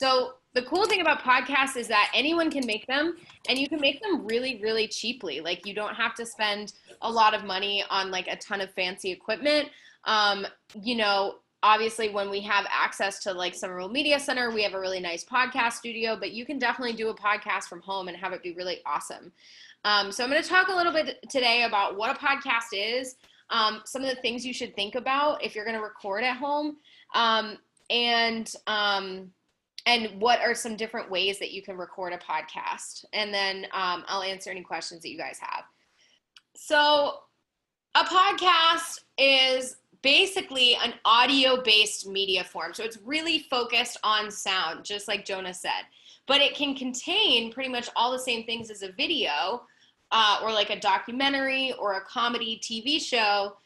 So the cool thing about podcasts is that anyone can make them, and you can make them really, really cheaply. Like, you don't have to spend a lot of money on like a ton of fancy equipment. Um, you know, obviously when we have access to like Somerville Media Center, we have a really nice podcast studio, but you can definitely do a podcast from home and have it be really awesome. So I'm going to talk a little bit today about what a podcast is, some of the things you should think about if you're going to record at home, and what are some different ways that you can record a podcast. And then I'll answer any questions that you guys have. So a podcast is basically an audio-based media form. So it's really focused on sound, just like Jonah said. But it can contain pretty much all the same things as a video, or like a documentary or a comedy TV show.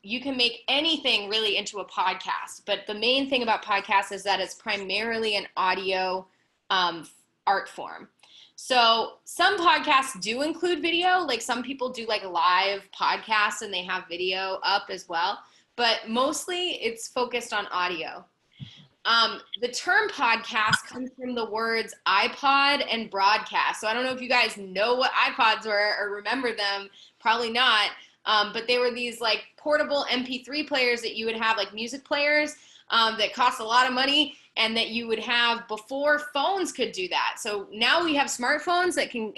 You can make anything really into a podcast. But the main thing about podcasts is that it's primarily an audio art form. So some podcasts do include video, like some people do like live podcasts and they have video up as well, but mostly it's focused on audio. The term podcast comes from the words iPod and broadcast. So I don't know if you guys know what iPods were or remember them, probably not, but they were these like portable MP3 players that you would have, like music players, that cost a lot of money, and that you would have before phones could do that. So now we have smartphones that can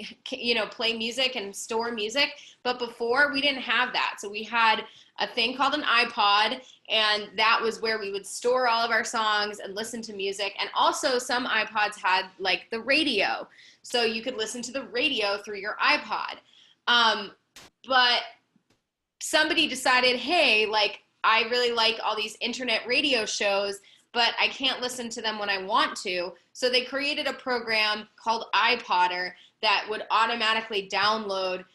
play music and store music, but before we didn't have that. So we had a thing called an iPod, and that was where we would store all of our songs and listen to music. And also some iPods had like the radio, so you could listen to the radio through your iPod. But somebody decided, hey, like, I really like all these internet radio shows, but I can't listen to them when I want to. So they created a program called iPodder that would automatically download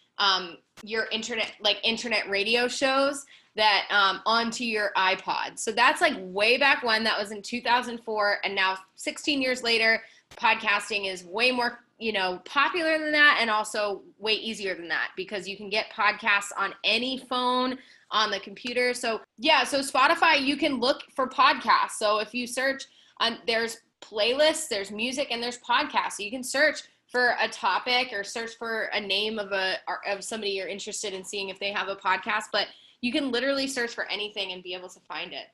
your internet radio shows that onto your iPod. So that's like way back when. That was in 2004, and now 16 years later, podcasting is way more popular than that, and also way easier than that, because you can get podcasts on any phone, on the computer. So yeah, so Spotify, you can look for podcasts. So if you search there's playlists, there's music, and there's podcasts. So you can search for a topic or search for a name of somebody you're interested in seeing if they have a podcast, but you can literally search for anything and be able to find it.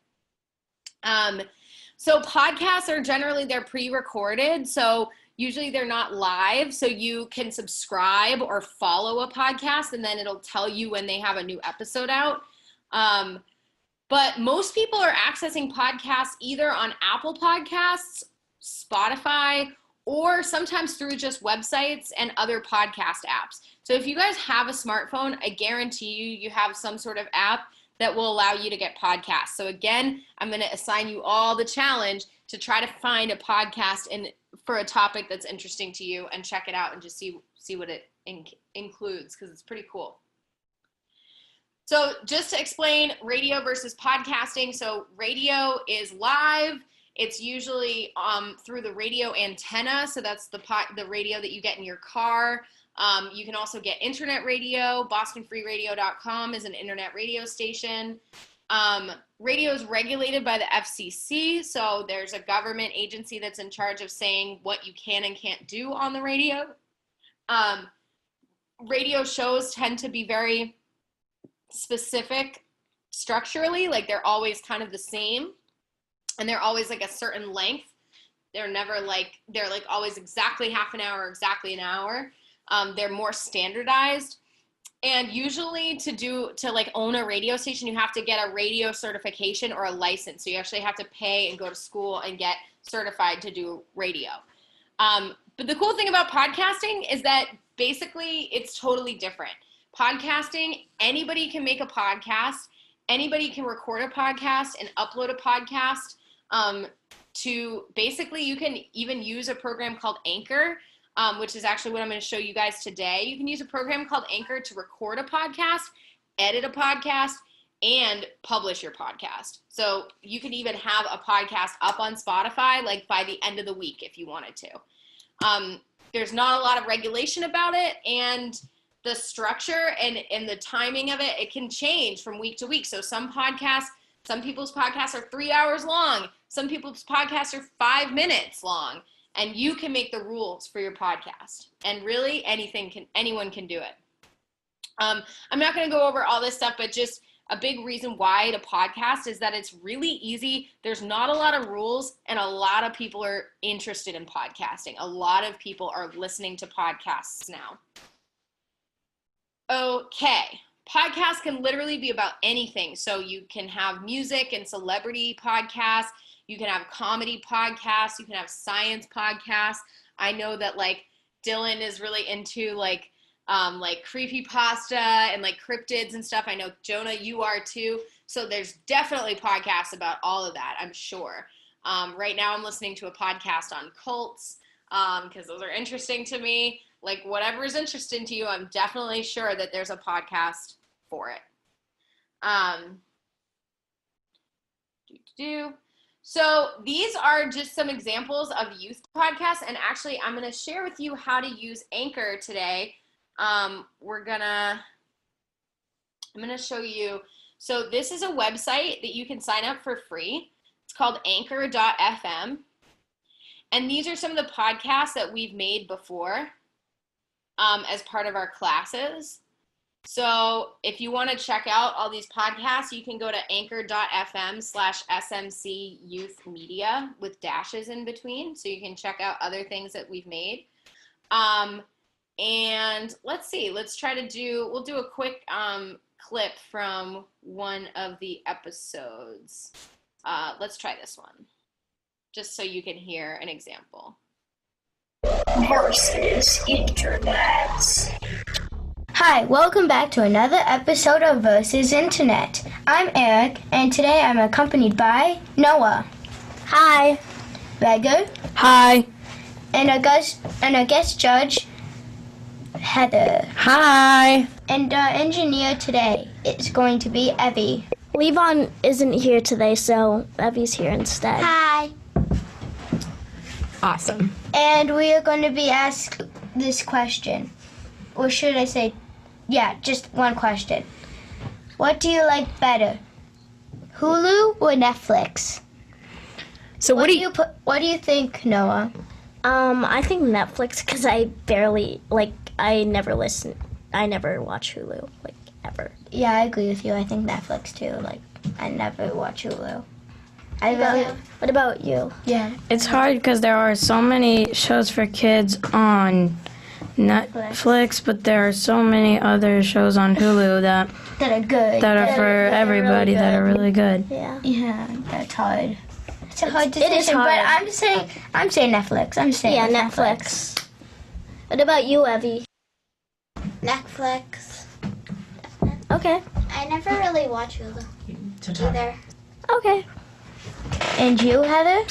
So podcasts are generally, they're pre-recorded. So usually they're not live. So you can subscribe or follow a podcast, and then it'll tell you when they have a new episode out. But most people are accessing podcasts either on Apple Podcasts, Spotify, or sometimes through just websites and other podcast apps. So if you guys have a smartphone, I guarantee you have some sort of app that will allow you to get podcasts. So again, I'm going to assign you all the challenge to try to find a podcast for a topic that's interesting to you, and check it out and just see what it includes, because it's pretty cool. So just to explain radio versus podcasting. So radio is live. It's usually through the radio antenna. So that's the radio that you get in your car. You can also get internet radio. BostonFreeRadio.com is an internet radio station. Radio is regulated by the FCC. So there's a government agency that's in charge of saying what you can and can't do on the radio. Radio shows tend to be very specific structurally, like they're always kind of the same, and they're always like a certain length. They're never like, they're like always exactly half an hour, exactly an hour. They're more standardized. And usually to like own a radio station, you have to get a radio certification or a license. So you actually have to pay and go to school and get certified to do radio. But the cool thing about podcasting is that basically it's totally different. Podcasting, anybody can make a podcast. Anybody can record a podcast and upload a podcast. Basically, you can even use a program called Anchor, which is actually what I'm going to show you guys today. You can use a program called Anchor to record a podcast, edit a podcast, and publish your podcast. So you could even have a podcast up on Spotify like by the end of the week if you wanted to. There's not a lot of regulation about it, and the structure and the timing of it, it can change from week to week. So some podcasts Some people's podcasts are 3 hours long. Some people's podcasts are 5 minutes long. And you can make the rules for your podcast. And really, anyone can do it. I'm not going to go over all this stuff, but just a big reason why to podcast is that it's really easy. There's not a lot of rules, and a lot of people are interested in podcasting. A lot of people are listening to podcasts now. Okay. Podcasts can literally be about anything. So you can have music and celebrity podcasts. You can have comedy podcasts. You can have science podcasts. I know that like Dylan is really into like creepypasta and like cryptids and stuff. I know Jonah, you are too. So there's definitely podcasts about all of that, I'm sure. Right now I'm listening to a podcast on cults because those are interesting to me. Like whatever is interesting to you, I'm definitely sure that there's a podcast for it. So these are just some examples of youth podcasts, and actually I'm going to share with you how to use Anchor today. I'm going to show you. So this is a website that you can sign up for free. It's called anchor.fm. And these are some of the podcasts that we've made before as part of our classes. So if you want to check out all these podcasts, you can go to anchor.fm/SMC Youth Media with dashes in between. So you can check out other things that we've made. And let's see, we'll do a quick clip from one of the episodes. Let's try this one, just so you can hear an example. Versus Internet. Hi, welcome back to another episode of Versus Internet. I'm Eric, and today I'm accompanied by Noah. Hi. Vega. Hi. And our guest judge, Heather. Hi. And our engineer today is going to be Evie. Levon isn't here today, so Evie's here instead. Hi. Awesome. And we are going to be asked this question. Or should I say, just one question. What do you like better? Hulu or Netflix? So what do you think, Noah? I think Netflix, because I never watch Hulu, ever. Yeah, I agree with you. I think Netflix too. I never watch Hulu. What about you? Yeah. It's hard because there are so many shows for kids on Netflix, but there are so many other shows on Hulu that are good. That are for everybody, that are really good. Yeah. Yeah, that's hard. It's a hard decision. It is hard. But I'm saying Netflix. Netflix. What about you, Evie? Netflix. Okay. I never really watch Hulu either. Okay. And you, Heather?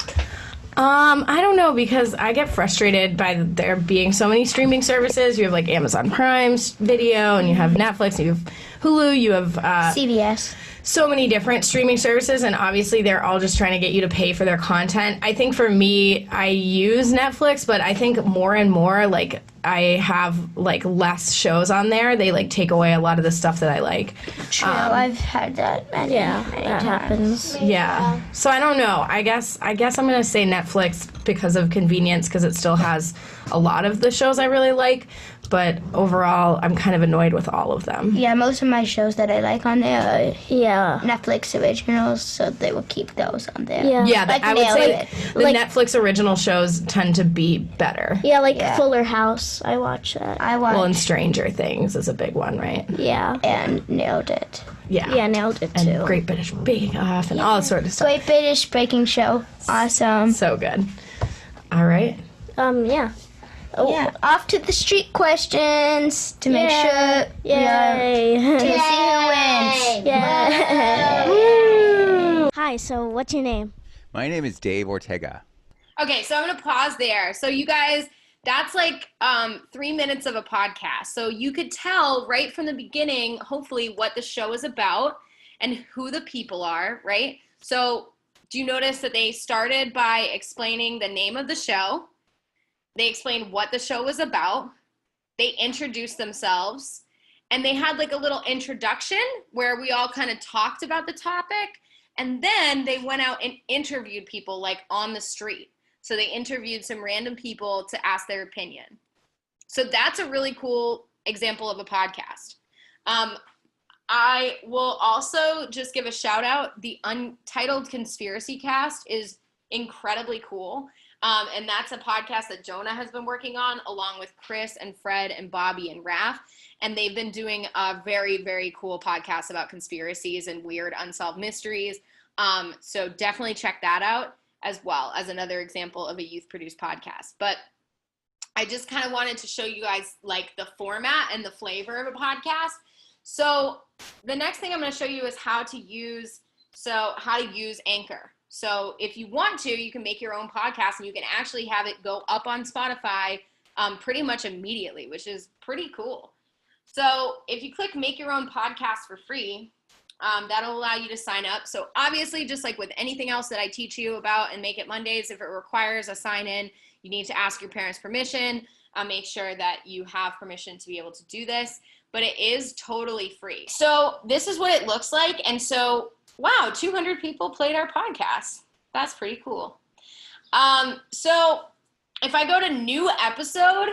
I don't know, because I get frustrated by there being so many streaming services. You have Amazon Prime Video, and you have Netflix, and you have Hulu, you have CBS. So many different streaming services, and obviously they're all just trying to get you to pay for their content. I think for me, I use Netflix, but I think more and more I have less shows on there. They take away a lot of the stuff that I like. True, I've had that many that times. happens. Yeah. So I don't know. I guess I'm gonna say Netflix because of convenience, because it still has a lot of the shows I really like. But overall, I'm kind of annoyed with all of them. Yeah, most of my shows that I like on there are Yeah. Netflix originals, so they will keep those on there. Yeah. Yeah, I would say the Like- Netflix original shows tend to be better. Yeah, Yeah. Fuller House. I watch that. I watched Well, and Stranger Things is a big one, right? Yeah. and nailed it. Yeah. Yeah, nailed it And too. Great British Bake Off and all sorts of stuff. Great British Baking Show. Awesome. So good. All right. Yeah. Oh. Yeah, off to the street questions to make sure Yay. to see who wins. Yay. Hi, so what's your name? My name is Dave Ortega. Okay, so I'm going to pause there. So you guys, that's 3 minutes of a podcast. So you could tell right from the beginning, hopefully, what the show is about and who the people are, right? So do you notice that they started by explaining the name of the show? They explained what the show was about. They introduced themselves. And they had a little introduction where we all kind of talked about the topic. And then they went out and interviewed people like on the street. So they interviewed some random people to ask their opinion. So that's a really cool example of a podcast. I will also just give a shout out. The Untitled Conspiracy Cast is incredibly cool. And that's a podcast that Jonah has been working on along with Chris and Fred and Bobby and Raph. And they've been doing a very, very cool podcast about conspiracies and weird unsolved mysteries. So definitely check that out as well as another example of a youth-produced podcast. But I just kind of wanted to show you guys like the format and the flavor of a podcast. So the next thing I'm going to show you is how to use Anchor. So if you want to, you can make your own podcast and you can actually have it go up on Spotify pretty much immediately, which is pretty cool. So if you click make your own podcast for free, that'll allow you to sign up. So obviously, just like with anything else that I teach you about in Make It Mondays, if it requires a sign in, you need to ask your parents' permission. Make sure that you have permission to be able to do this, but it is totally free. So this is what it looks like. And so, wow, 200 people played our podcast. That's pretty cool. So if I go to new episode,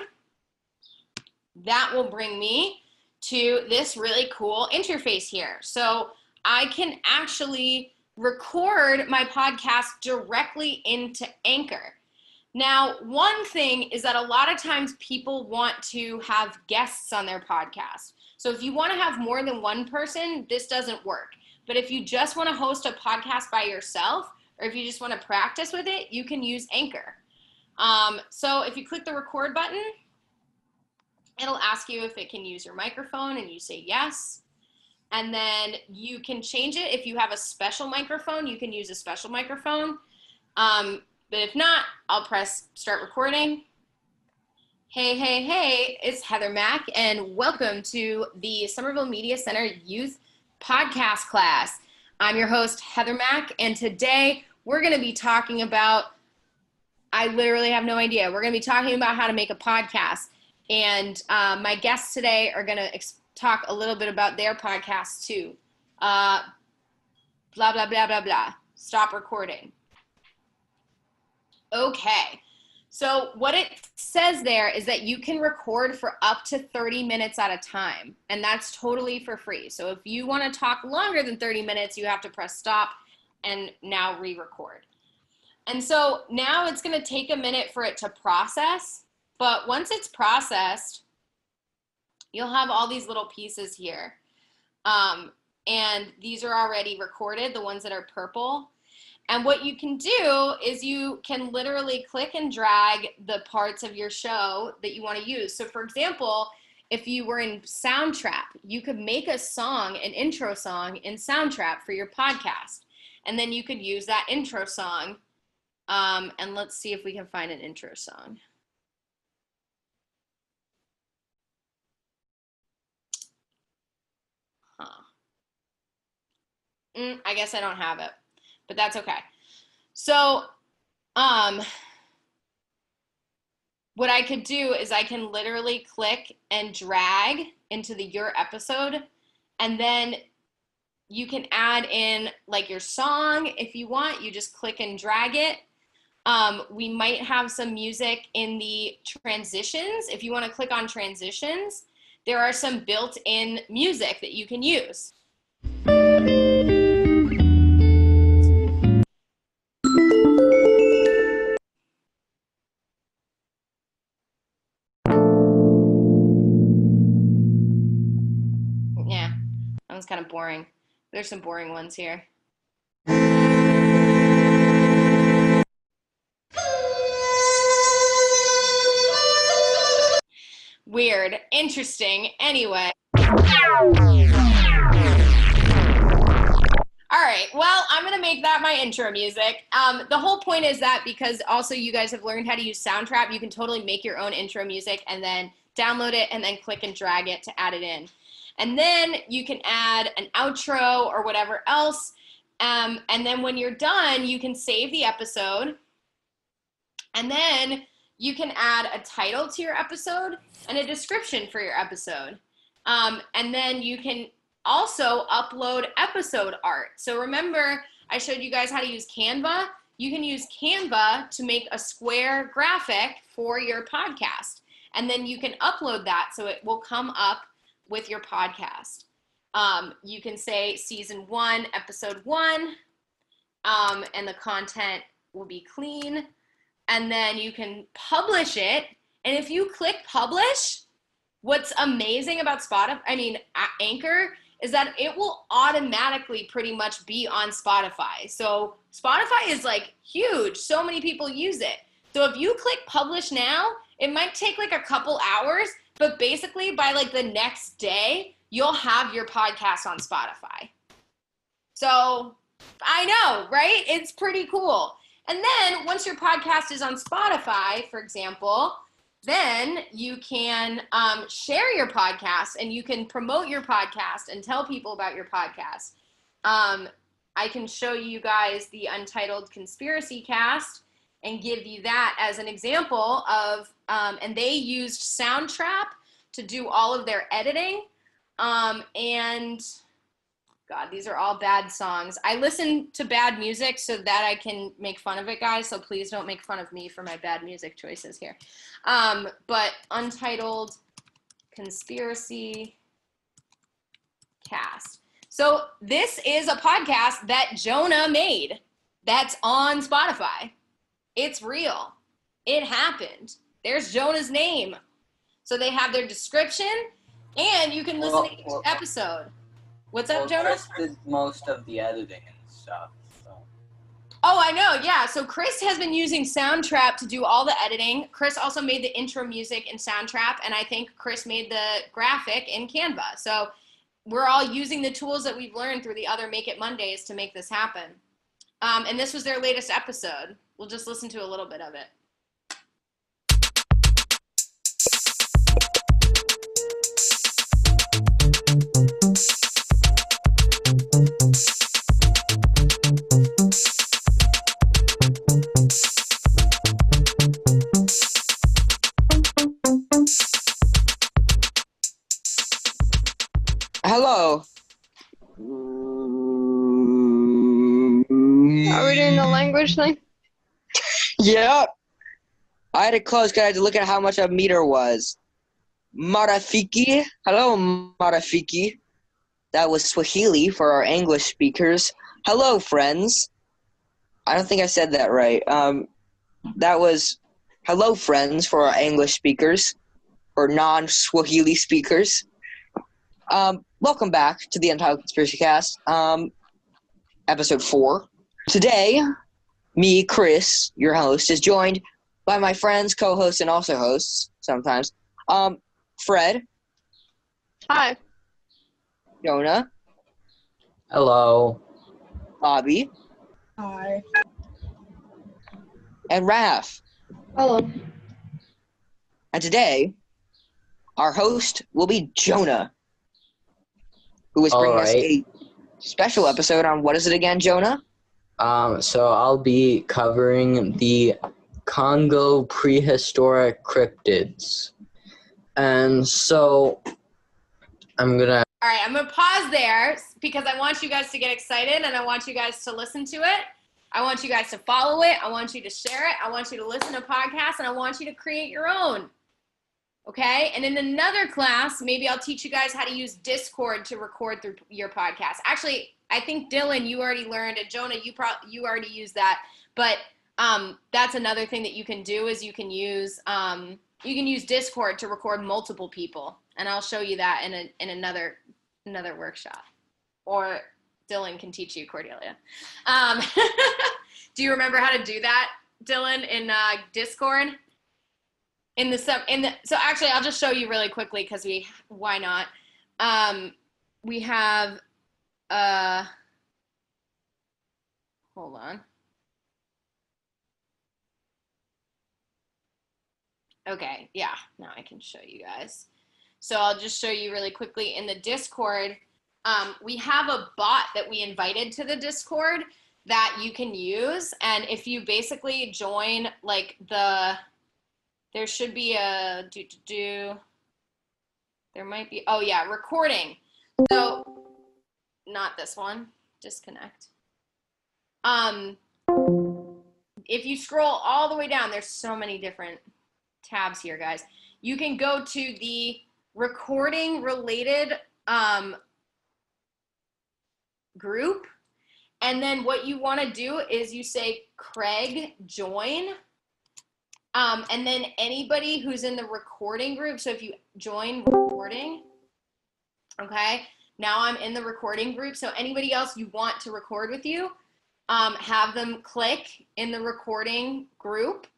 that will bring me to this really cool interface here. So I can actually record my podcast directly into Anchor. Now, one thing is that a lot of times people want to have guests on their podcast. So if you want to have more than one person, this doesn't work. But if you just want to host a podcast by yourself, or if you just want to practice with it, you can use Anchor. So if you click the record button, it'll ask you if it can use your microphone, and you say yes. And then you can change it. If you have a special microphone, you can use a special microphone. But if not, I'll press start recording. Hey, it's Heather Mack, and welcome to the Somerville Media Center Youth Podcast class. I'm your host, Heather Mack, and today we're going to be talking about, I literally have no idea. We're going to be talking about how to make a podcast. And my guests today are going to talk a little bit about their podcast too. Blah, blah, blah, blah, blah. Stop recording. Okay. So what it says there is that you can record for up to 30 minutes at a time, and that's totally for free. So if you want to talk longer than 30 minutes, you have to press stop and now re-record. And so now it's going to take a minute for it to process. But once it's processed, you'll have all these little pieces here. And these are already recorded, the ones that are purple. And what you can do is you can literally click and drag the parts of your show that you want to use. So for example, if you were in Soundtrap, you could make a song, an intro song in Soundtrap for your podcast. And then you could use that intro song. And let's see if we can find an intro song. I guess I don't have it, but that's okay. So, what I could do is I can literally click and drag into your episode, and then you can add in like your song if you want. You just click and drag it. We might have some music in the transitions. If you want to click on transitions, there are some built-in music that you can use. Yeah, that one's kind of boring. There's some boring ones here. Weird. Interesting. Anyway. All right. Well, I'm going to make that my intro music. The whole point is that because also you guys have learned how to use Soundtrap, you can totally make your own intro music and then download it and then click and drag it to add it in. And then you can add an outro or whatever else. And then when you're done, you can save the episode. And then you can add a title to your episode and a description for your episode. And then you can also upload episode art. So remember, I showed you guys how to use Canva. You can use Canva to make a square graphic for your podcast. And then you can upload that so it will come up with your podcast. You can say season 1, episode 1, and the content will be clean. And then you can publish it. And if you click publish, what's amazing about Anchor is that it will automatically pretty much be on Spotify. So Spotify is like huge. So many people use it. So if you click publish now, it might take like a couple hours, but basically by like the next day, you'll have your podcast on Spotify. So I know, right? It's pretty cool. And then once your podcast is on Spotify, for example, then you can share your podcast and you can promote your podcast and tell people about your podcast. I can show you guys the Untitled Conspiracy Cast and give you that as an example of, and they used Soundtrap to do all of their editing. And God, these are all bad songs. I listen to bad music so that I can make fun of it, guys. So please don't make fun of me for my bad music choices here. But Untitled Conspiracy Cast. So this is a podcast that Jonah made that's on Spotify. It's real. It happened. There's Jonah's name. So they have their description, and you can listen to each episode. What's up, Jonah? Chris did most of the editing and stuff. So. Oh, I know, yeah. So Chris has been using Soundtrap to do all the editing. Chris also made the intro music in Soundtrap, and I think Chris made the graphic in Canva. So we're all using the tools that we've learned through the other Make It Mondays to make this happen. And this was their latest episode. We'll just listen to a little bit of it. Hello. Are we doing the language thing? Yep. I had to close because I had to look at how much a meter was. Marafiki. Hello, Marafiki. That was Swahili for our English speakers. Hello, friends. I don't think I said that right. That was hello, friends, for our English speakers, or non-Swahili speakers. Welcome back to the Untitled Conspiracy Cast, episode 4. Today, me, Chris, your host, is joined by my friends, co-hosts, and also hosts, sometimes. Fred. Hi. Jonah. Hello. Bobby. Hi. And Raph. Hello. And today, our host will be Jonah, who is bringing us a special episode on, what is it again, Jonah? So I'll be covering the Congo prehistoric cryptids. And so I'm gonna... All right, I'm going to pause there because I want you guys to get excited and I want you guys to listen to it. I want you guys to follow it. I want you to share it. I want you to listen to podcasts, and I want you to create your own. Okay? And in another class, maybe I'll teach you guys how to use Discord to record through your podcast. Actually, I think Dylan, you already learned, and Jonah, you already used that. But that's another thing that you can do is you can use Discord to record multiple people, and I'll show you that in another workshop. Or Dylan can teach you, Cordelia. Do you remember how to do that, Dylan, in Discord? So actually, I'll just show you really quickly because why not? We have hold on. Okay, yeah, now I can show you guys. So I'll just show you really quickly in the Discord. We have a bot that we invited to the Discord that you can use. And if you basically join like there should be a there might be, oh yeah, recording. So not this one, disconnect. If you scroll all the way down, there's so many different tabs here, guys. You can go to the recording related group. And then what you want to do is you say, Craig, join. And then anybody who's in the recording group, so if you join recording, okay, now I'm in the recording group. So anybody else you want to record with you, have them click in the recording group.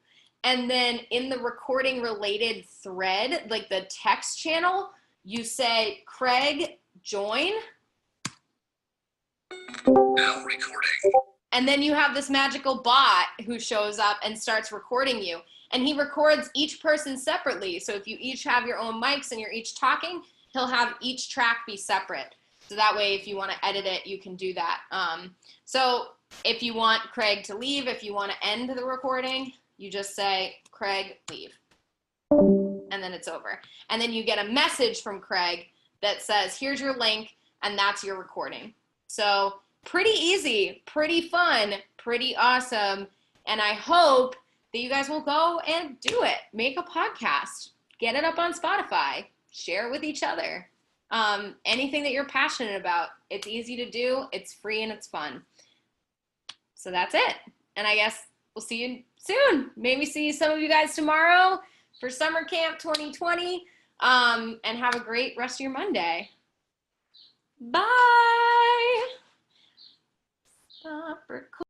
And then in the recording related thread, like the text channel, you say, Craig, join. Now recording. And then you have this magical bot who shows up and starts recording you. And he records each person separately. So if you each have your own mics and you're each talking, he'll have each track be separate. So that way, if you want to edit it, you can do that. So if you want Craig to leave, if you want to end the recording, you just say, Craig, leave. And then it's over. And then you get a message from Craig that says, here's your link, and that's your recording. So pretty easy, pretty fun, pretty awesome. And I hope that you guys will go and do it. Make a podcast. Get it up on Spotify. Share it with each other. Anything that you're passionate about. It's easy to do. It's free and it's fun. So that's it. And I guess we'll see you soon. Maybe see some of you guys tomorrow for Summer Camp 2020. And have a great rest of your Monday. Bye. Stop recording.